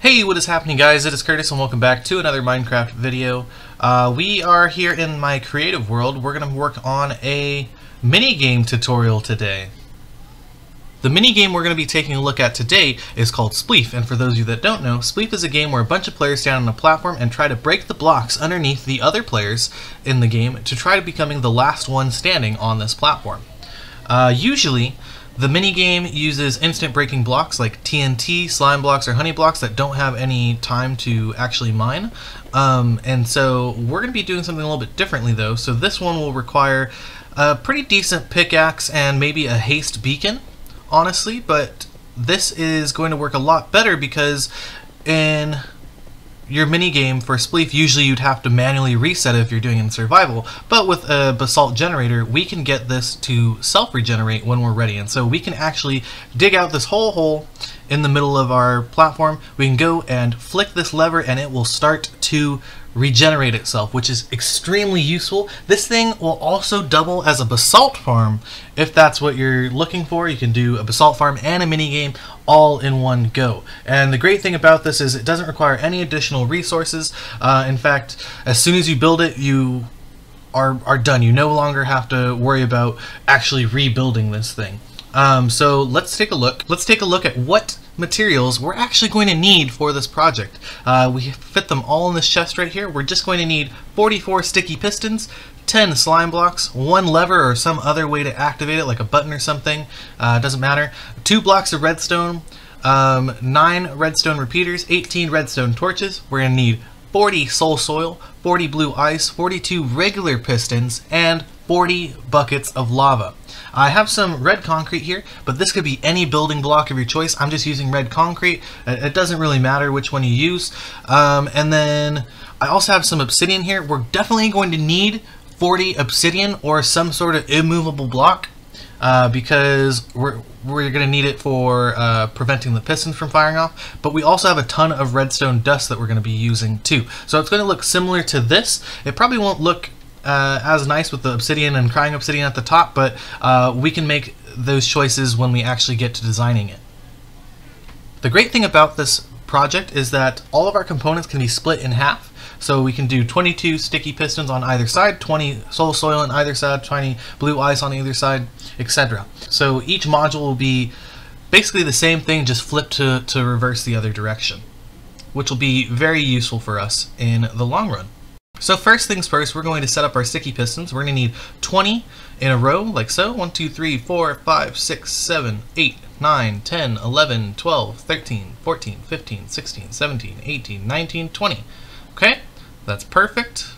Hey, what is happening, guys? It is Curtis and welcome back to another Minecraft video. We are here in my creative world. We're going to work on a mini-game tutorial today. The mini-game we're going to be taking a look at today is called Spleef, and for those of you that don't know, Spleef is a game where a bunch of players stand on a platform and try to break the blocks underneath the other players in the game to try to becoming the last one standing on this platform. Usually, the minigame uses instant breaking blocks like TNT, Slimeblocks, or Honeyblocks that don't have any time to actually mine. And so we're going to be doing something a little bit differently though. So this one will require a pretty decent pickaxe and maybe a haste beacon, honestly. But this is going to work a lot better because in your minigame for Spleef, usually you'd have to manually reset it if you're doing it in survival, but with a basalt generator, we can get this to self-regenerate when we're ready. And so we can actually dig out this whole hole in the middle of our platform. We can go and flick this lever and it will start to regenerate itself, which is extremely useful. This thing will also double as a basalt farm if that's what you're looking for. You can do a basalt farm and a mini game all in one go. And the great thing about this is it doesn't require any additional resources. In fact, as soon as you build it, you are done. You no longer have to worry about actually rebuilding this thing. So let's take a look. Let's take a look at what materials we're actually going to need for this project. We fit them all in this chest right here. We're just going to need 44 sticky pistons, 10 slime blocks, 1 lever or some other way to activate it, like a button or something, doesn't matter, 2 blocks of redstone, 9 redstone repeaters, 18 redstone torches. We're going to need 40 soul soil, 40 blue ice, 42 regular pistons, and 40 buckets of lava. I have some red concrete here, but this could be any building block of your choice. I'm just using red concrete. It doesn't really matter which one you use. And then I also have some obsidian here. We're definitely going to need 40 obsidian or some sort of immovable block because we're going to need it for preventing the pistons from firing off. But we also have a ton of redstone dust that we're going to be using too. So it's going to look similar to this. It probably won't look as nice with the obsidian and crying obsidian at the top, but we can make those choices when we actually get to designing it. The great thing about this project is that all of our components can be split in half. So we can do 22 sticky pistons on either side, 20 soul soil on either side, 20 blue ice on either side, etc. So each module will be basically the same thing, just flipped to reverse the other direction, which will be very useful for us in the long run. So first things first, we're going to set up our sticky pistons. We're going to need 20 in a row, like so. 1, 2, 3, 4, 5, 6, 7, 8, 9, 10, 11, 12, 13, 14, 15, 16, 17, 18, 19, 20. Okay, that's perfect.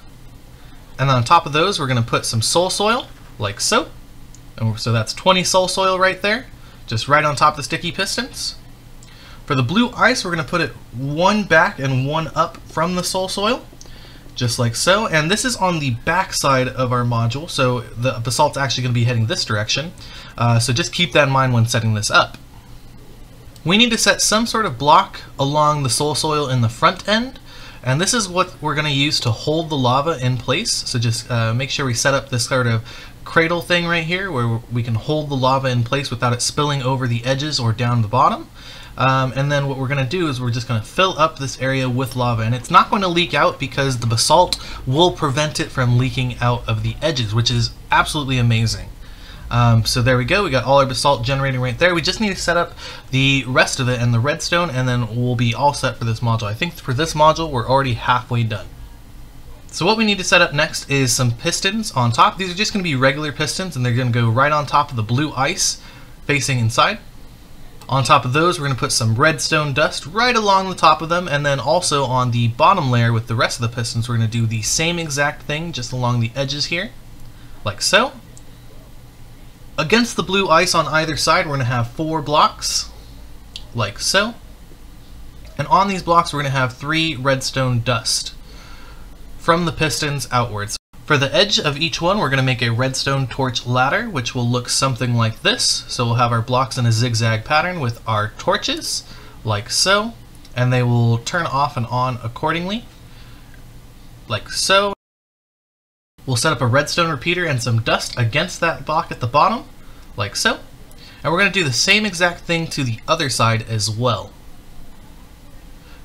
And then on top of those, we're going to put some soul soil, like so. And so that's 20 soul soil right there, just right on top of the sticky pistons. For the blue ice, we're going to put it 1 back and 1 up from the soul soil, just like so. And this is on the back side of our module, so the basalt's actually going to be heading this direction. So just keep that in mind when setting this up. We need to set some sort of block along the soul soil in the front end, and this is what we're going to use to hold the lava in place. So just make sure we set up this sort of cradle thing right here where we can hold the lava in place without it spilling over the edges or down the bottom. And then what we're going to do is we're just going to fill up this area with lava, and it's not going to leak out because the basalt will prevent it from leaking out of the edges, which is absolutely amazing. So there we go, we got all our basalt generating right there. We just need to set up the rest of it and the redstone, and then we'll be all set for this module. I think for this module we're already halfway done. So what we need to set up next is some pistons on top. These are just going to be regular pistons, and they're going to go right on top of the blue ice facing inside. On top of those, we're going to put some redstone dust right along the top of them, and then also on the bottom layer with the rest of the pistons, we're going to do the same exact thing just along the edges here, like so. Against the blue ice on either side, we're going to have 4 blocks, like so. And on these blocks, we're going to have 3 redstone dust from the pistons outwards. For the edge of each one, we're going to make a redstone torch ladder, which will look something like this. So we'll have our blocks in a zigzag pattern with our torches, like so, and they will turn off and on accordingly, like so. We'll set up a redstone repeater and some dust against that block at the bottom, like so. And we're going to do the same exact thing to the other side as well.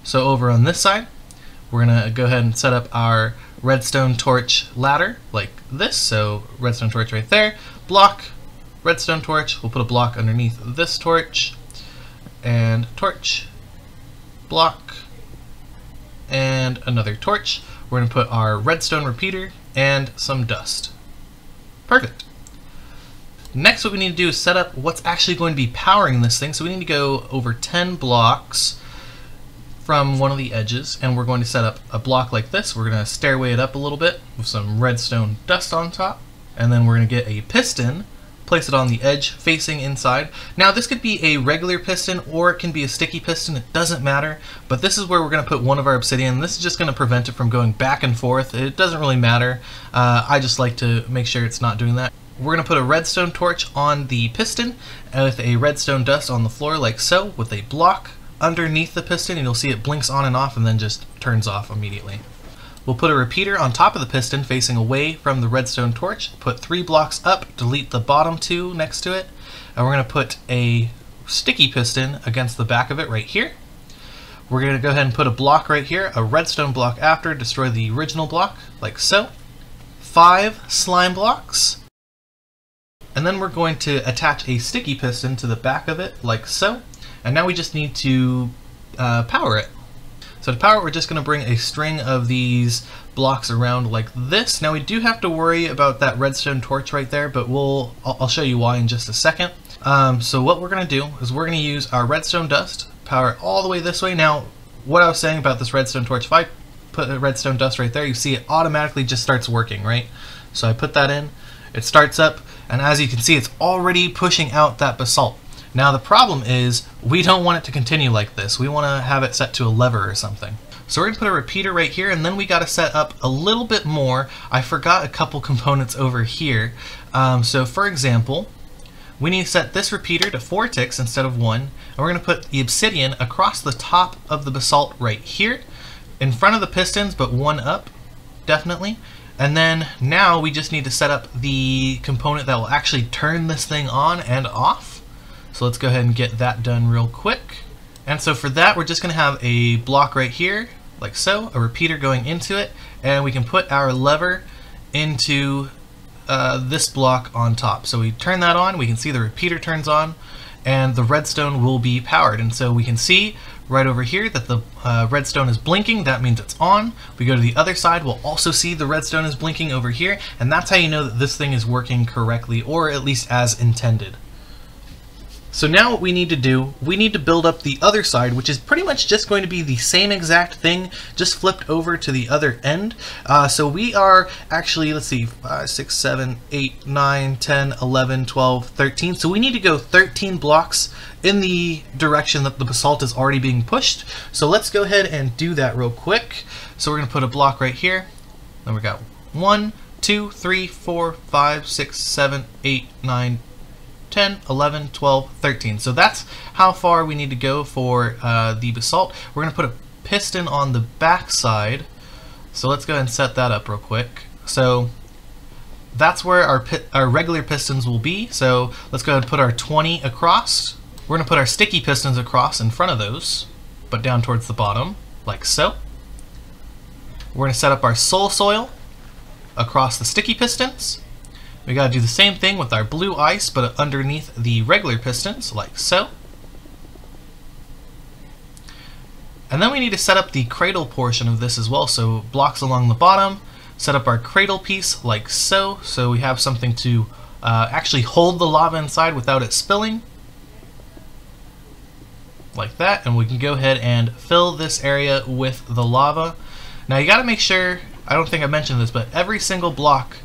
So over on this side, we're going to go ahead and set up our redstone torch ladder like this. So redstone torch right there, block, redstone torch. We'll put a block underneath this torch, and torch, block, and another torch. We're going to put our redstone repeater and some dust. Perfect. Next, what we need to do is set up what's actually going to be powering this thing. So we need to go over 10 blocks from one of the edges, and we're going to set up a block like this. We're going to stairway it up a little bit with some redstone dust on top, and then we're going to get a piston, place it on the edge facing inside. Now this could be a regular piston or it can be a sticky piston, it doesn't matter, but this is where we're going to put one of our obsidian. This is just going to prevent it from going back and forth. It doesn't really matter. I just like to make sure it's not doing that. We're going to put a redstone torch on the piston with a redstone dust on the floor like so, with a block underneath the piston, and you'll see it blinks on and off and then just turns off immediately. We'll put a repeater on top of the piston facing away from the redstone torch, put 3 blocks up, delete the bottom 2 next to it, and we're going to put a sticky piston against the back of it right here. We're going to go ahead and put a block right here, a redstone block after, destroy the original block like so. 5 slime blocks. And then we're going to attach a sticky piston to the back of it like so. And now we just need to power it. So to power it, we're just going to bring a string of these blocks around like this. Now we do have to worry about that redstone torch right there, but I'll show you why in just a second. So what we're going to do is we're going to use our redstone dust, power it all the way this way. Now what I was saying about this redstone torch, if I put a redstone dust right there, you see it automatically just starts working, right? So I put that in, it starts up, and as you can see, it's already pushing out that basalt. Now the problem is we don't want it to continue like this. We want to have it set to a lever or something. So we're going to put a repeater right here, and then we got to set up a little bit more. I forgot a couple components over here. So for example, we need to set this repeater to 4 ticks instead of 1, and we're going to put the obsidian across the top of the basalt right here, in front of the pistons, but 1 up, definitely. And then now we just need to set up the component that will actually turn this thing on and off. So let's go ahead and get that done real quick. And so for that, we're just going to have a block right here, like so, a repeater going into it, and we can put our lever into this block on top. So we turn that on, we can see the repeater turns on, and the redstone will be powered. And so we can see right over here that the redstone is blinking. That means it's on. We go to the other side, we'll also see the redstone is blinking over here, and that's how you know that this thing is working correctly, or at least as intended. So now what we need to do, we need to build up the other side, which is pretty much just going to be the same exact thing, just flipped over to the other end. So we are actually, let's see, 5, 6, 7, 8, 9, 10, 11, 12, 13. So we need to go 13 blocks in the direction that the basalt is already being pushed. So let's go ahead and do that real quick. So we're going to put a block right here. Then we got 1, 2, 3, 4, 5, 6, 7, 8, 9, 10, 11, 12, 13. So that's how far we need to go for the basalt. We're going to put a piston on the back side. So let's go ahead and set that up real quick. So that's where our regular pistons will be. So let's go ahead and put our 20 across. We're going to put our sticky pistons across in front of those, but down towards the bottom, like so. We're going to set up our soil across the sticky pistons. We got to do the same thing with our blue ice, but underneath the regular pistons, like so. And then we need to set up the cradle portion of this as well. So blocks along the bottom, set up our cradle piece like so. So we have something to actually hold the lava inside without it spilling. Like that. And we can go ahead and fill this area with the lava. Now you got to make sure, I don't think I mentioned this, but every single block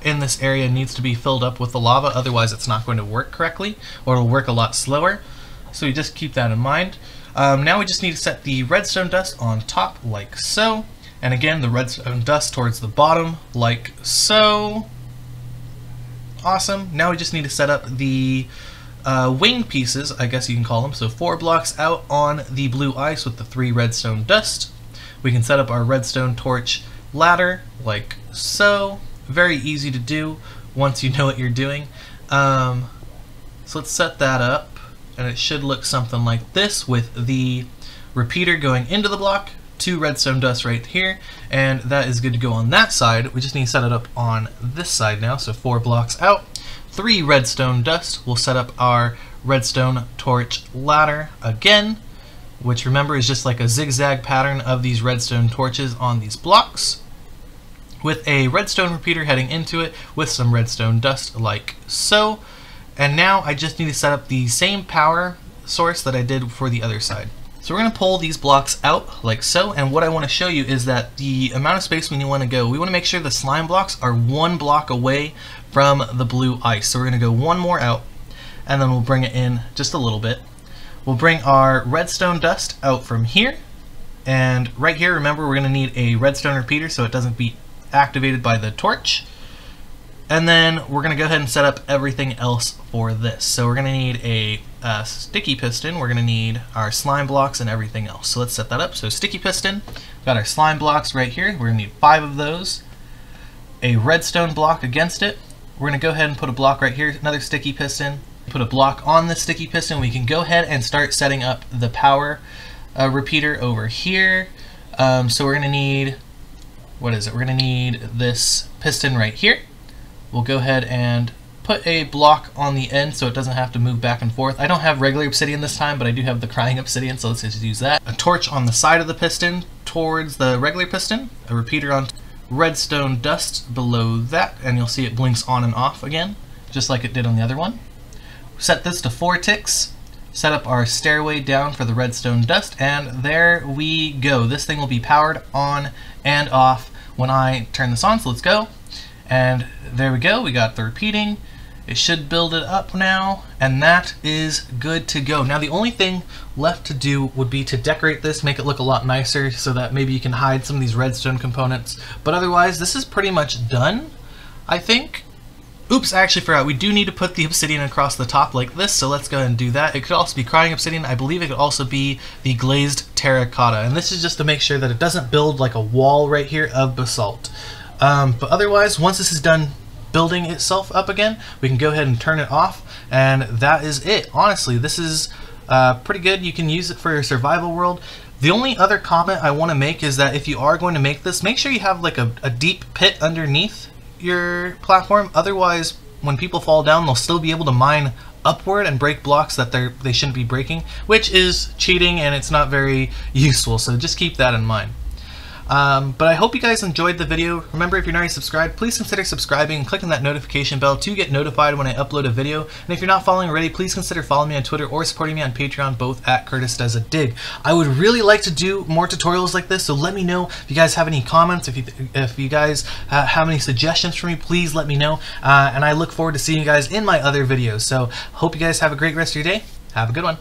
in this area needs to be filled up with the lava, otherwise it's not going to work correctly, or it'll work a lot slower. So you just keep that in mind. Now we just need to set the redstone dust on top like so, and again the redstone dust towards the bottom like so. Awesome. Now we just need to set up the wing pieces, I guess you can call them. So 4 blocks out on the blue ice with the 3 redstone dust. We can set up our redstone torch ladder like so. Very easy to do once you know what you're doing. So let's set that up, and it should look something like this with the repeater going into the block, 2 redstone dust right here, and that is good to go on that side. We just need to set it up on this side now, so 4 blocks out. 3 redstone dust. We'll set up our redstone torch ladder again, which remember is just like a zigzag pattern of these redstone torches on these blocks, with a redstone repeater heading into it with some redstone dust like so. And now I just need to set up the same power source that I did for the other side. So we're going to pull these blocks out like so, and what I want to show you is that the amount of space we want to go, we want to make sure the slime blocks are 1 block away from the blue ice. So we're going to go 1 more out, and then we'll bring it in just a little bit. We'll bring our redstone dust out from here, and right here, remember, we're going to need a redstone repeater so it doesn't be activated by the torch. And then we're going to go ahead and set up everything else for this. So we're going to need a sticky piston, we're going to need our slime blocks and everything else. So let's set that up. So sticky piston, we've got our slime blocks right here. We're going to need 5 of those. A redstone block against it. We're going to go ahead and put a block right here, another sticky piston. Put a block on the sticky piston. We can go ahead and start setting up the power repeater over here. So we're going to need, what is it? We're going to need this piston right here. We'll go ahead and put a block on the end so it doesn't have to move back and forth. I don't have regular obsidian this time, but I do have the crying obsidian, so let's just use that. A torch on the side of the piston towards the regular piston, a repeater on redstone dust below that, and you'll see it blinks on and off again, just like it did on the other one. Set this to 4 ticks, set up our stairway down for the redstone dust, and there we go. This thing will be powered on and off when I turn this on, so let's go. And there we go, we got the repeating. It should build it up now, and that is good to go. Now the only thing left to do would be to decorate this, make it look a lot nicer so that maybe you can hide some of these redstone components. But otherwise, this is pretty much done, I think. Oops, I actually forgot. We do need to put the obsidian across the top like this, so let's go ahead and do that. It could also be crying obsidian. I believe it could also be the glazed terracotta, and this is just to make sure that it doesn't build like a wall right here of basalt. But otherwise, once this is done building itself up again, we can go ahead and turn it off, and that is it. Honestly, this is pretty good. You can use it for your survival world. The only other comment I want to make is that if you are going to make this, make sure you have like a deep pit underneath your platform. Otherwise, when people fall down, they'll still be able to mine upward and break blocks that they shouldn't be breaking, which is cheating and it's not very useful, so just keep that in mind. But I hope you guys enjoyed the video. Remember, if you're not already subscribed, please consider subscribing and clicking that notification bell to get notified when I upload a video. And if you're not following already, please consider following me on Twitter or supporting me on Patreon, both at Curtis Does a Dig. I would really like to do more tutorials like this, so let me know if you guys have any comments. If you guys have any suggestions for me, please let me know. And I look forward to seeing you guys in my other videos. So hope you guys have a great rest of your day. Have a good one.